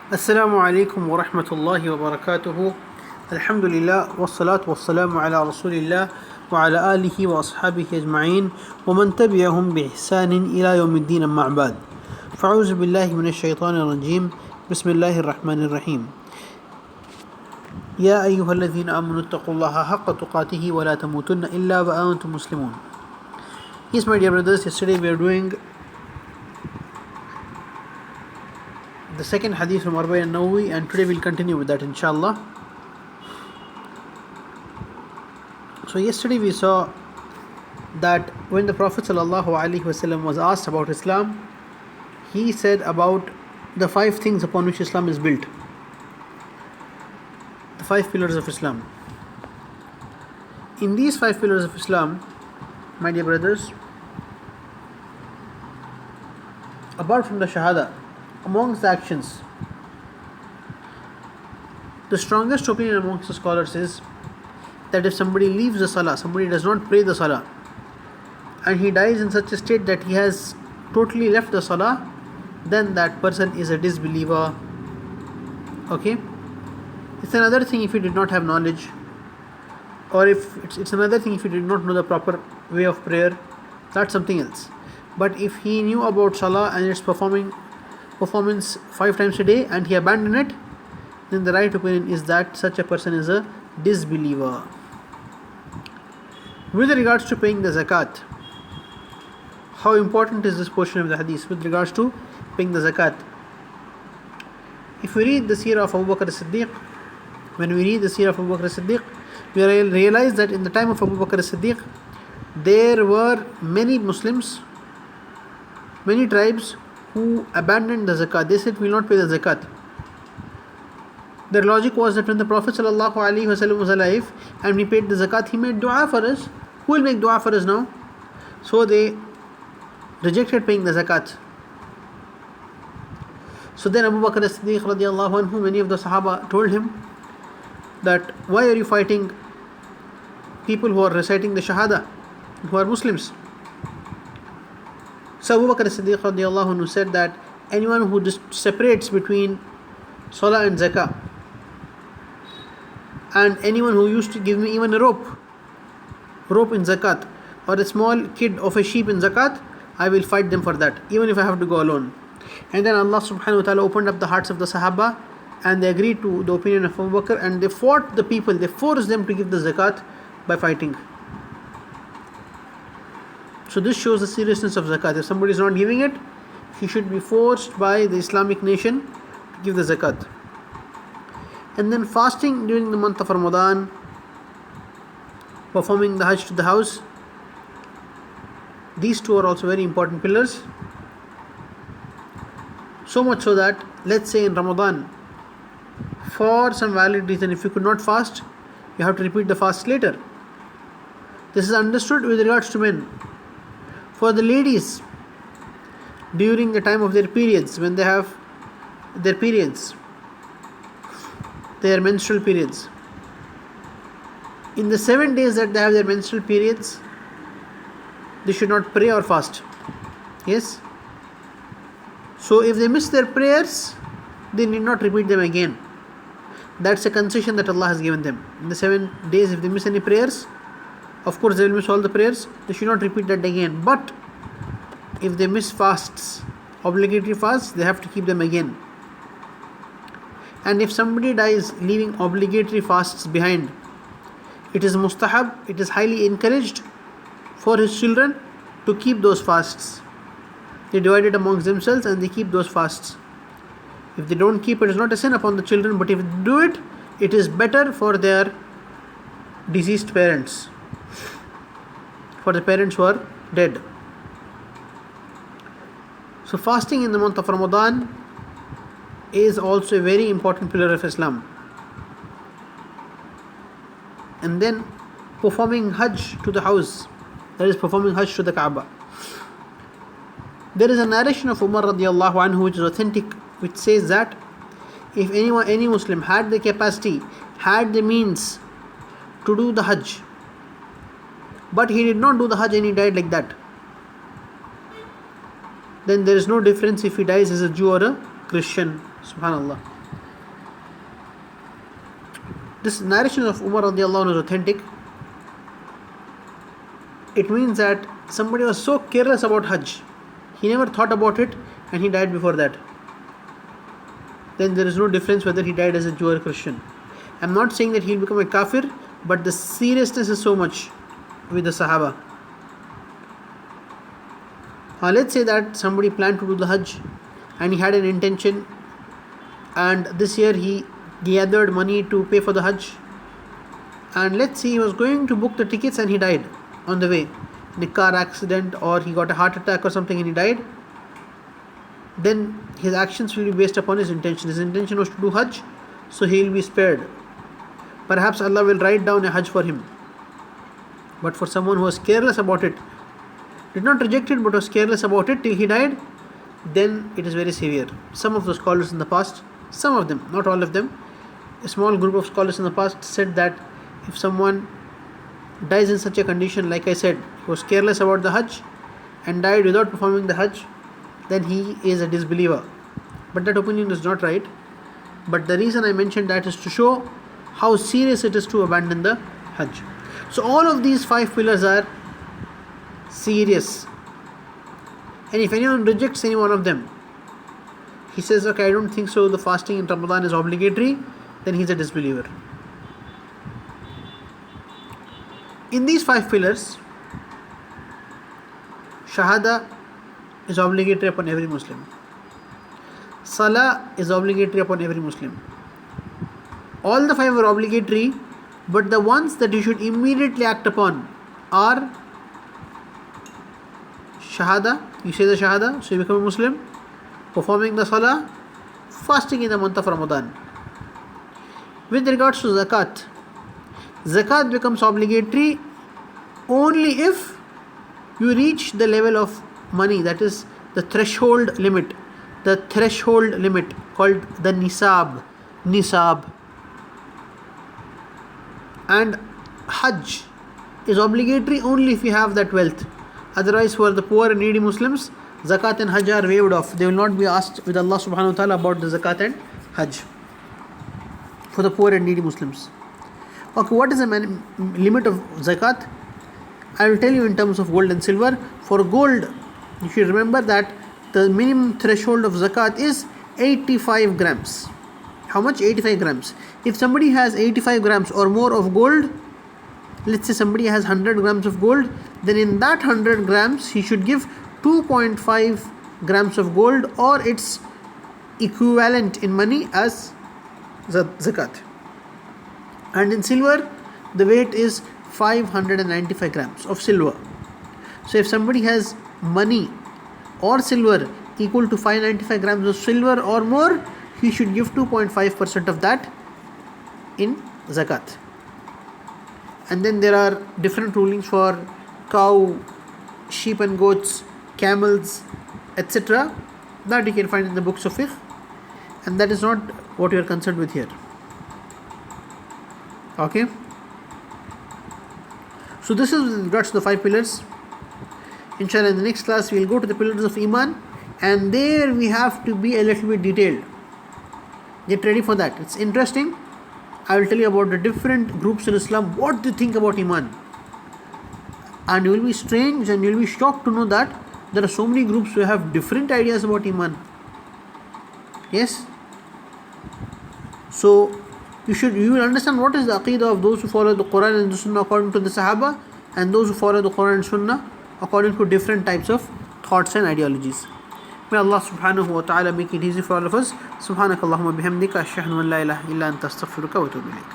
السلام عليكم ورحمة الله وبركاته. الحمد لله والصلاة والسلام على رسول الله وعلى آله وأصحابه أجمعين ومن تبعهم بإحسان إلى يوم الدين أما بعد. فأعوذ بالله من الشيطان الرجيم. بسم الله الرحمن الرحيم. يا أيها الذين آمنوا اتقوا الله حق تقاته ولا تموتن إلا وأنتم مسلمون. Yes, my dear brothers, yesterday we are doing the second hadith from Arba'in Nawawi, and today we'll continue with that, inshallah. So yesterday we saw that when the Prophet ﷺ was asked about Islam, he said about the 5 things upon which Islam is built, the 5 pillars of Islam. In these 5 pillars of Islam, my dear brothers, apart from the Shahada, amongst the actions, the strongest opinion amongst the scholars is that if somebody leaves the Salah, somebody does not pray the Salah, and he dies in such a state that he has totally left the Salah, then that person is a disbeliever. Okay? It's another thing if he did not have knowledge, or if it's another thing if he did not know the proper way of prayer, that's something else. But if he knew about Salah and its performance 5 times a day and he abandoned it, then the right opinion is that such a person is a disbeliever. With regards to paying the zakat, how important is this portion of the hadith with regards to paying the zakat? If we read the seerah of Abu Bakr as-Siddiq, when we read the seerah of Abu Bakr as-Siddiq, we realize that in the time of Abu Bakr as-Siddiq, there were many Muslims, many tribes who abandoned the zakat. They said, we will not pay the zakat. Their logic was that when the Prophet ﷺ was alive and we paid the zakat, he made dua for us. Who will make dua for us now? So they rejected paying the zakat. So then Abu Bakr as-Siddiq radiallahu anhu, many of the Sahaba told him that why are you fighting people who are reciting the Shahada, who are Muslims? So Abu Bakr as-Siddiq radiallahu anhu said that anyone who just separates between Salah and Zakah, and anyone who used to give me even a rope in Zakat, or a small kid of a sheep in Zakat, I will fight them for that, even if I have to go alone. And then Allah subhanahu wa ta'ala opened up the hearts of the Sahaba, and they agreed to the opinion of Abu Bakr, and they fought the people, they forced them to give the Zakat by fighting. So this shows the seriousness of zakat. If somebody is not giving it, he should be forced by the Islamic nation to give the zakat. And then fasting during the month of Ramadan, performing the Hajj to the house, these 2 are also very important pillars. So much so that, let's say in Ramadan, for some valid reason, if you could not fast, you have to repeat the fast later. This is understood with regards to men. For the ladies, during the time of their periods, when they have their periods, their menstrual periods, in the 7 days that they have their menstrual periods, they should not pray or fast. Yes? So if they miss their prayers, they need not repeat them again. That's a concession that Allah has given them. In the 7 days, if they miss any prayers, of course, they will miss all the prayers. They should not repeat that again. But if they miss fasts, obligatory fasts, they have to keep them again. And if somebody dies leaving obligatory fasts behind, it is mustahab, it is highly encouraged for his children to keep those fasts. They divide it amongst themselves and they keep those fasts. If they don't keep it, is not a sin upon the children, but if they do it, it is better for their deceased parents, for the parents who are dead. So fasting in the month of Ramadan is also a very important pillar of Islam. And then performing Hajj to the house, that is performing Hajj to the Kaaba. There is a narration of Umar radiallahu anhu which is authentic, which says that if any Muslim had the capacity, had the means to do the Hajj, but he did not do the Hajj and he died like that, then there is no difference if he dies as a Jew or a Christian. Subhanallah. this narration of Umar radiallahu anhu is authentic, it means that somebody was so careless about Hajj, he never thought about it and he died before that. Then there is no difference whether he died as a Jew or a Christian. I'm not saying that he'll become a kafir, but the seriousness is so much with the Sahaba. Let's say that somebody planned to do the Hajj and he had an intention, and this year he gathered money to pay for the Hajj, and let's say he was going to book the tickets and he died on the way in a car accident, or he got a heart attack or something and he died. Then his actions will be based upon his intention. His intention was to do Hajj, so he will be spared. Perhaps Allah will write down a Hajj for him. But for someone who was careless about it, did not reject it but was careless about it till he died, then it is very severe. Some of the scholars in the past, some of them, not all of them, a small group of scholars in the past said that if someone dies in such a condition, like I said, he was careless about the Hajj and died without performing the Hajj, then he is a disbeliever. But that opinion is not right. But the reason I mentioned that is to show how serious it is to abandon the Hajj. So all of these 5 pillars are serious. And if anyone rejects any one of them, he says, okay, I don't think so, the fasting in Ramadan is obligatory, then he's a disbeliever. In these 5 pillars, Shahada is obligatory upon every Muslim. Salah is obligatory upon every Muslim. All the 5 are obligatory, but the ones that you should immediately act upon are Shahada, you say the Shahada, so you become a Muslim, performing the Salah, fasting in the month of Ramadan. With regards to Zakat, Zakat becomes obligatory only if you reach the level of money, that is the threshold limit called the nisab. And Hajj is obligatory only if you have that wealth. Otherwise, for the poor and needy Muslims, Zakat and Hajj are waived off. They will not be asked with Allah subhanahu wa ta'ala about the Zakat and Hajj for the poor and needy Muslims. Okay, what is the limit of Zakat? I will tell you in terms of gold and silver. For gold, you should remember that the minimum threshold of Zakat is 85 grams. How much? 85 grams. If somebody has 85 grams or more of gold, let's say somebody has 100 grams of gold, then in that 100 grams he should give 2.5 grams of gold or its equivalent in money as Zakat. And in silver, the weight is 595 grams of silver. So if somebody has money or silver equal to 595 grams of silver or more, he should give 2.5% of that in Zakat. And then there are different rulings for cow, sheep and goats, camels, etc. that you can find in the books of fiqh, and that is not what we are concerned with here. Okay, so this is with regards to the 5 pillars. Inshallah, in the next class we will go to the pillars of Iman, and there we have to be a little bit detailed. Get ready for that. It's interesting. I will tell you about the different groups in Islam, what they think about Iman. And you will be strange and you will be shocked to know that there are so many groups who have different ideas about Iman. Yes? So, you will understand what is the Aqidah of those who follow the Quran and the Sunnah according to the Sahaba, and those who follow the Quran and Sunnah according to different types of thoughts and ideologies. May Allah subhanahu wa ta'ala make it easy for all of us. Subhanakallahumma bihamdika ashhadu an la ilaha illa anta astaghfiruka wa atubu ilayk.